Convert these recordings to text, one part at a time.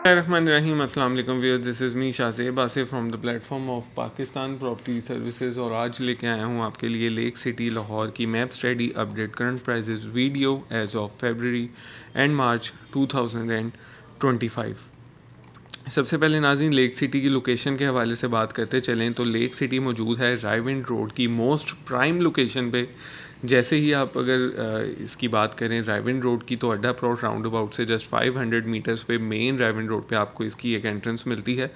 Bismillahirrahmanirrahim. Assalamu alaikum viewers, this is me Shahzeb Asif from the platform of Pakistan property services और आज लेके आया हूँ आपके लिए लेक सिटी लाहौर की map study update current prices video as of February and March 2025। सबसे पहले नाज़रीन लेक सिटी की लोकेशन के हवाले से बात करते चलें तो लेक सिटी मौजूद है रायविंड रोड की मोस्ट प्राइम लोकेशन पे। जैसे ही आप अगर इसकी बात करें रायविंड रोड की, तो अड्डा प्लॉट राउंड अबाउट से जस्ट 500 मीटर्स पे मेन रायविंड रोड पे आपको इसकी एक एंट्रेंस मिलती है।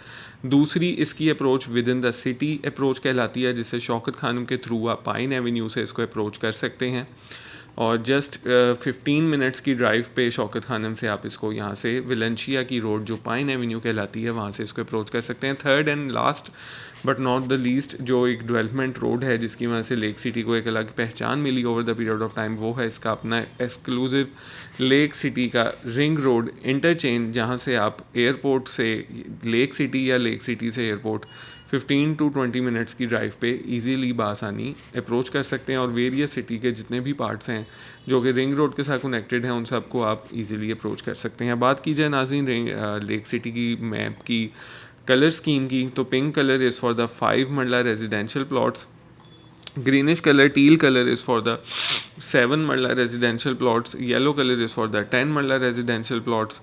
दूसरी इसकी approach with in the city approach कहलाती है, जिससे शौकत खानम के थ्रू आप पाइन एवेन्यू से इसको अप्रोच कर सकते हैं और जस्ट 15 मिनट्स की ड्राइव पे शौकत खानम से आप इसको यहाँ से विलेंशिया की रोड जो पाइन एवेन्यू कहलाती है वहाँ से इसको अप्रोच कर सकते हैं। Third and last but not the least जो एक डेवलपमेंट रोड है जिसकी वजह से लेक सिटी को एक अलग पहचान मिली over the period of time, वो है इसका अपना एक्सक्लूसिव लेक सिटी का रिंग रोड इंटरचेंज, जहाँ से आप एयरपोर्ट से लेक सिटी या लेक सिटी से एयरपोर्ट 15 to 20 मिनट्स की ड्राइव पे इजीली बासानी अप्रोच कर सकते हैं और वेरियस सिटी के जितने भी पार्ट्स हैं जो कि रिंग रोड के साथ कनेक्टेड हैं उन सबको आप इजीली अप्रोच कर सकते हैं। बात की जाए नाज़रीन लेक सिटी की मैप की कलर स्कीम की, तो pink colour is for the 5 मरला residential plots, greenish color teal color is for the 7 marla residential plots, yellow color is for the 10 marla residential plots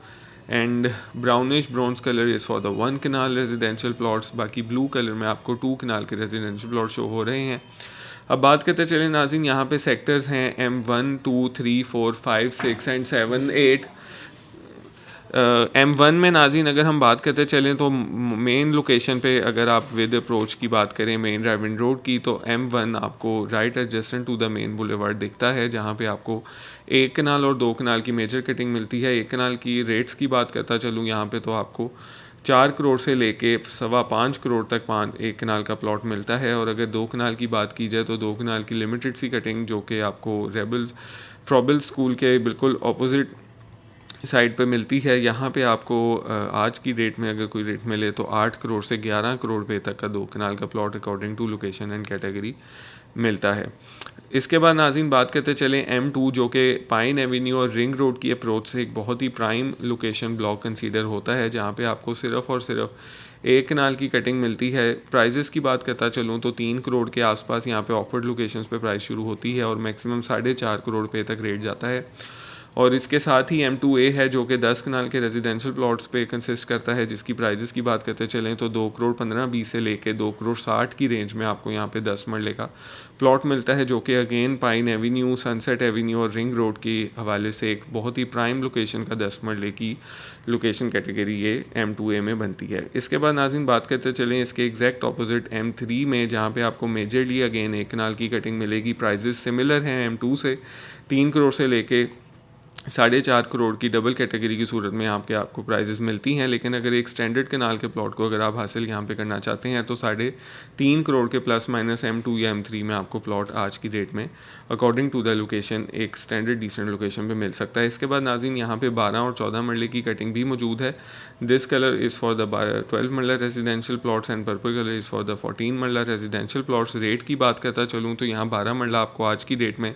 and brownish bronze color is for the 1 canal residential plots। बाकी blue color में आपको 2 canal के residential plots show हो रहे हैं। अब बात करते चले नाज़रीन, यहाँ पे सेक्टर्स हैं M1 2 3 4 5 6 एंड 7 8। M1 में नाज़रीन अगर हम बात करते चलें तो मेन लोकेशन पे अगर आप विद अप्रोच की बात करें मेन रायविंड रोड की, तो M1 आपको right adjacent to the main boulevard दिखता है, जहाँ पे आपको 1 कनाल और 2 कनाल की मेजर कटिंग मिलती है। 1 कनाल की रेट्स की बात करता चलूँ यहाँ पे, तो आपको 4 करोड़ से लेके 5.25 करोड़ तक 1 कनाल का प्लॉट मिलता है। और अगर 2 कनाल की बात की जाए तो 2 कनाल की लिमिटेड सी कटिंग जो कि आपको रेबल्स फ्रॉबल स्कूल के बिल्कुल अपोजिट साइड पे मिलती है, यहाँ पे आपको आज की डेट में अगर कोई रेट मिले तो 8 करोड़ से 11 करोड़ रुपए तक का 2 कनाल का plot according to location and category मिलता है। इसके बाद नाज़रीन बात करते चले M2 जो कि पाइन एवेन्यू और रिंग रोड की अप्रोच से एक बहुत ही प्राइम लोकेशन ब्लॉक कंसीडर होता है, जहाँ पे आपको सिर्फ़ और सिर्फ 1 कनाल की कटिंग मिलती है। प्राइजेस की बात करता चलूँ तो 3 करोड़ के आसपास यहाँ पे ऑफर्ड लोकेशंस पे प्राइस शुरू होती है और मैक्सिमम 4.5 करोड़ रुपए तक रेट जाता है। और इसके साथ ही M2A है जो कि 10 कनाल के रेजिडेंशियल प्लॉट्स पे कंसिस्ट करता है, जिसकी प्राइजेस की बात करते चलें तो 2 करोड़ 15-20 से लेके 2 करोड़ 60 की रेंज में आपको यहाँ पे 10 मरले का प्लॉट मिलता है, जो कि again pine Avenue sunset Avenue और रिंग रोड के हवाले से एक बहुत ही प्राइम लोकेशन का 10 मरले की लोकेशन कैटेगरी ये M2A में बनती है। इसके बाद नाज़रीन बात करते चलें इसके एग्जैक्ट ऑपोजिट M3 में, जहाँ पे आपको मेजरली अगेन 1 कनाल की कटिंग मिलेगी। प्राइजेस सिमिलर हैं M2 से, 3 करोड़ से लेके 4.5 करोड़ की डबल कैटेगरी की सूरत में आपको प्राइजेस मिलती हैं। लेकिन अगर एक स्टैंडर्ड कनाल के प्लॉट को अगर आप हासिल यहाँ पे करना चाहते हैं तो 3.5 करोड़ के प्लस माइनस M2 या M3 में आपको प्लॉट आज की डेट में अकॉर्डिंग टू द लोकेशन एक स्टैंडर्ड डिसेंट लोकेशन पे मिल सकता है। इसके बाद नाज़रीन यहाँ पे 12 और 14 मरले की कटिंग भी मौजूद है। This colour is for the 12 मरला residential plots and purple colour is for the 14 मरला रेजिडेंशियल प्लॉट्स। रेट की बात करता चलूँ तो यहाँ 12 मरला आपको आज की डेट में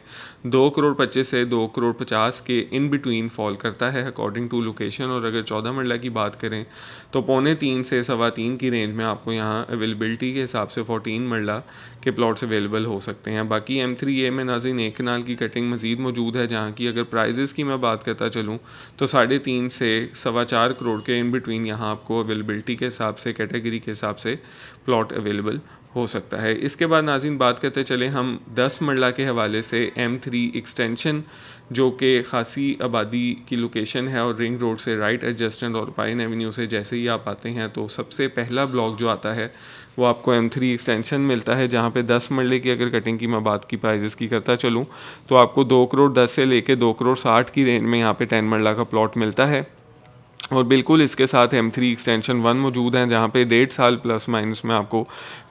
2 करोड़ 25 से 2 करोड़ 50 के इन बिटवीन फॉल करता है अकॉर्डिंग टू लोकेशन। और अगर 14 मरला की बात करें तो 2.25 से 3.25 की रेंज में आपको यहाँ अवेलेबिलिटी के हिसाब से 14 मरला के प्लॉट्स अवेलेबल हो सकते हैं। बाकी M3A में नाज़रीन 1 कनाल की कटिंग मज़ीद मौजूद है, जहाँ की अगर प्राइजेस की मैं बात करता चलूँ तो 3.5 से 4.25 करोड़ के इन बिटवीन यहाँ आपको अवेलेबिलिटी के हिसाब से कैटेगरी के हिसाब से प्लॉट अवेलेबल हो सकता है। इसके बाद नाज़रीन बात करते चले हम 10 मरला के हवाले से M3 एक्सटेंशन जो कि खासी आबादी की लोकेशन है और रिंग रोड से राइट एडजस्टेंट और पाइन एवेन्यू से जैसे ही आप आते हैं तो सबसे पहला ब्लॉक जो आता है वो आपको M3 एक्सटेंशन मिलता है, जहाँ पे 10 मरले की अगर कटिंग की मैं बात की प्राइजेस की करता चलूँ तो आपको 2 करोड़ 10 से लेके 2 करोड़ 60 की रेंज में यहाँ पे 10 मरला का प्लॉट मिलता है। और बिल्कुल इसके साथ M3 एक्सटेंशन 1 मौजूद हैं, जहाँ पे 1.5 साल प्लस माइनस में आपको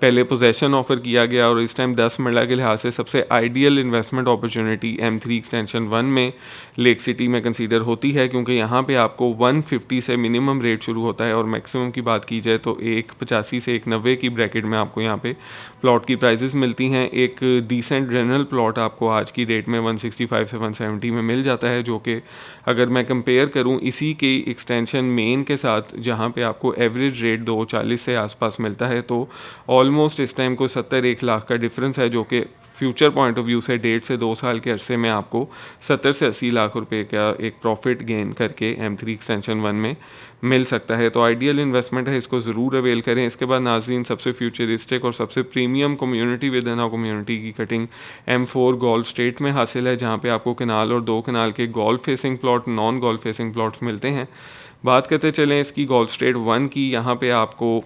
पहले पोजेसन ऑफर किया गया और इस टाइम 10 मरला के लिहाज से सबसे ideal investment opportunity M3 extension 1 में लेक सिटी में कंसीडर होती है, क्योंकि यहाँ पे आपको 150 से मिनिमम रेट शुरू होता है और मैक्सिमम की बात की जाए तो 185 से 190 की ब्रैकेट में आपको यहाँ पे प्लॉट की प्राइजेस मिलती हैं। एक डिसेंट जनरल प्लॉट आपको आज की डेट में 165 से 170 में मिल जाता है, जो कि अगर मैं कंपेयर करूँ इसी के एक्सटेंशन एक्सटेंशन मेन के साथ जहाँ पे आपको एवरेज रेट 240 से आसपास मिलता है, तो ऑलमोस्ट इस टाइम को 70-1 लाख का डिफरेंस है, जो कि फ्यूचर पॉइंट ऑफ व्यू से 1.5 से 2 साल के अरसे में आपको 70 से 80 लाख रुपए का एक प्रॉफिट गेन करके M3 एक्सटेंशन 1 में मिल सकता है। तो आइडियल इन्वेस्टमेंट है, इसको ज़रूर अवेल करें। इसके बाद नाज़रीन, सबसे फ्यूचरिस्टिक और सबसे premium community with in community की कटिंग M4 गोल्फ स्टेट में हासिल है, जहाँ पे आपको कनाल और 2 कनाल के golf facing plot, non golf facing plots मिलते हैं। बात करते चलें इसकी गोल्फ स्टेट 1 की, यहाँ पे आपको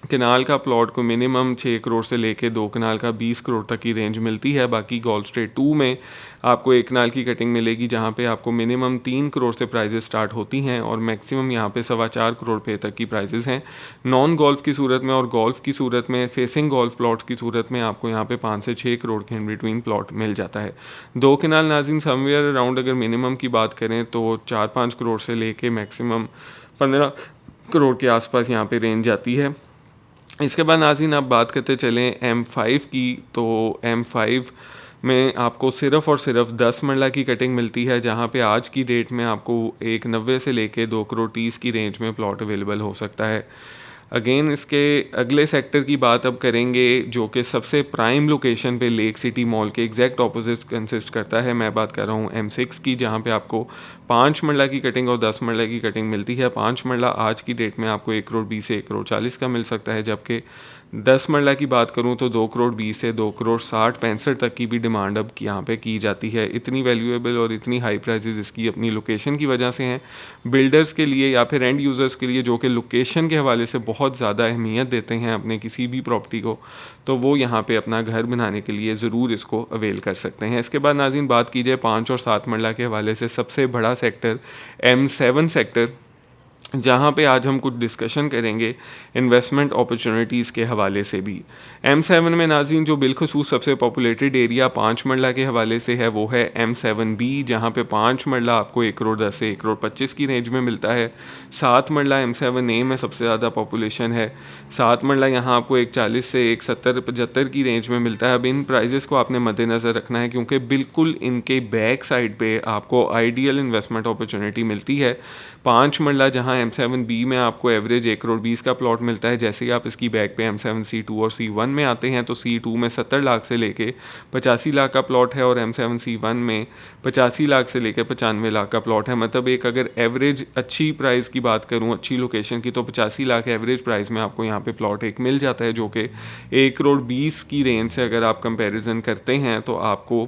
कनाल का प्लॉट को मिनिमम 6 करोड़ से लेके 2 कनाल का 20 करोड़ तक की रेंज मिलती है। बाकी गोल्फ स्टेट 2 में आपको 1 कनाल की कटिंग मिलेगी, जहाँ पे आपको मिनिमम 3 करोड़ से प्राइजेस स्टार्ट होती हैं और मैक्सिमम यहाँ पे 4.25 करोड़ पे तक की प्राइजेस हैं नॉन गोल्फ की सूरत में। और गोल्फ की सूरत में, फेसिंग गोल्फ प्लॉट की सूरत में आपको यहाँ पे 5 से 6 करोड़ के इन बिटवीन प्लॉट मिल जाता है। 2 कनाल नाज़रीन समवेयर अराउंड अगर मिनिमम की बात करें तो 4-5 करोड़ से लेके मैक्सिमम 15 करोड़ के आसपास यहाँ पे रेंज जाती है। इसके बाद नाज़रीन आप बात करते चलें M5 की, तो M5 में आपको सिर्फ़ और सिर्फ 10 मरला की कटिंग मिलती है, जहाँ पे आज की डेट में आपको 1.90 से लेके 2 करोड़ 30 की रेंज में प्लॉट अवेलेबल हो सकता है। अगेन इसके अगले सेक्टर की बात अब करेंगे, जो कि सबसे प्राइम लोकेशन पे लेक सिटी मॉल के एग्जैक्ट ऑपोजिट कंसिस्ट करता है। मैं बात कर रहा हूँ M6 की, जहाँ पे आपको 5 मरला की कटिंग और 10 मरला की कटिंग मिलती है। 5 मरला आज की डेट में आपको 1 करोड़ 20 से 1 करोड़ 40 का मिल सकता है, जबकि 10 मरला की बात करूं तो 2 करोड़ 20 से 2 करोड़ 60-65 तक की भी डिमांड अब यहाँ पे की जाती है। इतनी वैल्यूएबल और इतनी हाई प्राइसेस इसकी अपनी लोकेशन की वजह से हैं। बिल्डर्स के लिए या फिर एंड यूज़र्स के लिए जो कि लोकेशन के हवाले से बहुत ज़्यादा अहमियत देते हैं अपने किसी भी प्रॉपर्टी को, तो वो यहाँ पे अपना घर बनाने के लिए ज़रूर इसको अवेल कर सकते हैं। इसके बाद नाज़रीन बात की जाए 5 और 7 मरला के हवाले से, सबसे बड़ा सेक्टर M7 सेक्टर, जहाँ पे आज हम कुछ डिस्कशन करेंगे इन्वेस्टमेंट अपॉर्चुनिटीज़ के हवाले से भी। M7 में नाज़रीन जो बिलखसूस सबसे पॉपुलेटेड एरिया 5 मरला के हवाले से है, वो है M7B, जहाँ पे 5 मरला आपको 1 करोड़ 10 से 1 करोड़ 25 की रेंज में मिलता है। 7 मरला M7A में सबसे ज़्यादा पॉपुलेशन है। 7 मरला यहाँ आपको 140 से 170-75 की रेंज में मिलता है। अब इन प्राइजेस को आपने मद्देनज़र रखना है, क्योंकि बिल्कुल इनके बैक साइड पे आपको आइडियल इन्वेस्टमेंट अपॉर्चुनिटी मिलती है। 5 मरला जहाँ M7B में आपको एवरेज 1 करोड़ 20 का प्लॉट मिलता है, जैसे ही आप इसकी बैक पे M7C2 और C1 में आते हैं तो C2 में 70 लाख से लेके 85 लाख का प्लॉट है और M7C1 में 85 लाख से लेकर 95 लाख का प्लॉट है। मतलब एक अगर एवरेज अच्छी प्राइस की बात करूं, अच्छी लोकेशन की, तो 85 लाख एवरेज प्राइस में आपको यहाँ पे प्लॉट एक मिल जाता है, जो कि 1 करोड़ 20 की रेंज से अगर आप कंपैरिजन करते हैं तो आपको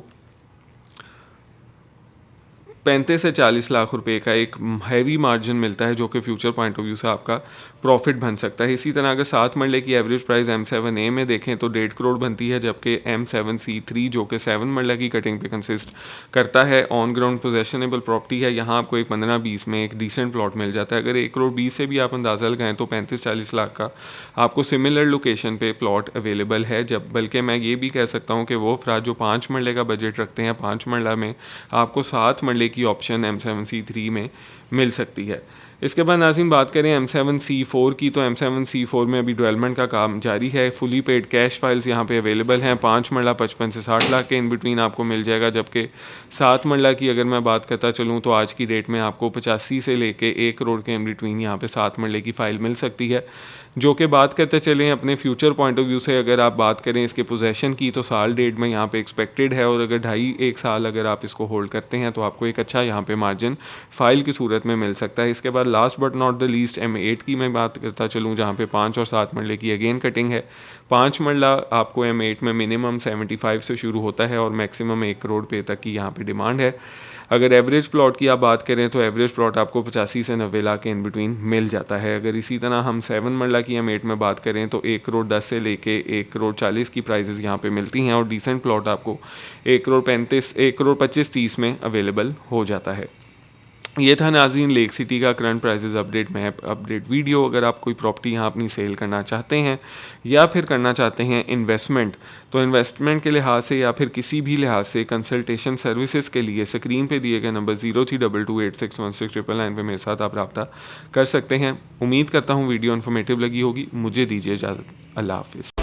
35 से 40 लाख रुपए का एक हैवी मार्जिन मिलता है, जो कि फ्यूचर पॉइंट ऑफ व्यू से आपका प्रॉफिट बन सकता है। इसी तरह अगर 7 मरले की एवरेज प्राइस M7A में देखें तो 1.5 करोड़ बनती है, जबकि M7C3 जो कि 7 मरले की कटिंग पे कंसिस्ट करता है, ऑन ग्राउंड पोजेशनेबल प्रॉपर्टी है, यहाँ आपको एक 15-20 में एक डिसेंट प्लॉट मिल जाता है। अगर 1 करोड़ 20 से भी आप अंदाज़ा लगाएं तो 35-40 लाख का आपको सिमिलर लोकेशन पे प्लॉट अवेलेबल है। जब बल्कि मैं ये भी कह सकता हूँ कि वो अफराद जो 5 मरले का बजट रखते हैं, 5 मरला में आपको 7 मरले की ऑप्शन M7C3 में मिल सकती है। इसके बाद नाज़रीन बात करें M7C4 की, तो M7C4 में अभी डेवलपमेंट का काम जारी है। फुली पेड कैश फाइल्स यहाँ पे अवेलेबल हैं। 5 मरला 55 से 60 लाख के इन बिटवीन आपको मिल जाएगा, जबकि 7 मरला की अगर मैं बात करता चलूँ तो आज की डेट में आपको 85 से लेके 1 करोड़ के इन बिटवीन यहाँ पे 7 मरले की फ़ाइल मिल सकती है। जो कि बात करते चलें अपने फ्यूचर पॉइंट ऑफ व्यू से, अगर आप बात करें इसके पोजेसन की, तो साल 1.5 में यहाँ पे एक्सपेक्टेड है, और अगर 2.5-1 साल अगर आप इसको होल्ड करते हैं तो आपको एक अच्छा यहाँ पे मार्जिन फाइल की सूरत में मिल सकता है। इसके बाद last but not the least M8 की मैं बात करता चलूँ, जहाँ पे 5 और 7 मरले की अगेन कटिंग है। 5 मरला आपको M8 में मिनिमम 75 से शुरू होता है और मैक्सिमम 1 करोड़ पे तक की यहाँ पे डिमांड है। अगर एवरेज प्लॉट की आप बात करें तो एवरेज प्लॉट आपको 85 से 90 लाख के इन बिटवीन मिल जाता है। अगर इसी तरह हम 7 मरला की M8 में बात करें तो 1 करोड़ 10 से लेके 1 करोड़ 40 की प्राइजेस यहाँ पे मिलती हैं, और डिसेंट प्लॉट आपको 1 करोड़ 25-30 में अवेलेबल हो जाता है। ये था नाज़रीन लेक सिटी का current prices update map update video. अगर आप कोई प्रॉपर्टी यहाँ अपनी सेल करना चाहते हैं या फिर करना चाहते हैं इन्वेस्टमेंट, तो इन्वेस्टमेंट के लिहाज से या फिर किसी भी लिहाज से कंसल्टेशन सर्विसेज के लिए स्क्रीन पे दिए गए नंबर 0322861699 पे मेरे साथ आप रब्ता कर सकते हैं। उम्मीद करता हूँ वीडियो इन्फॉर्मेटिव लगी होगी। मुझे दीजिए इजाज़त। अल्लाह हाफिज़।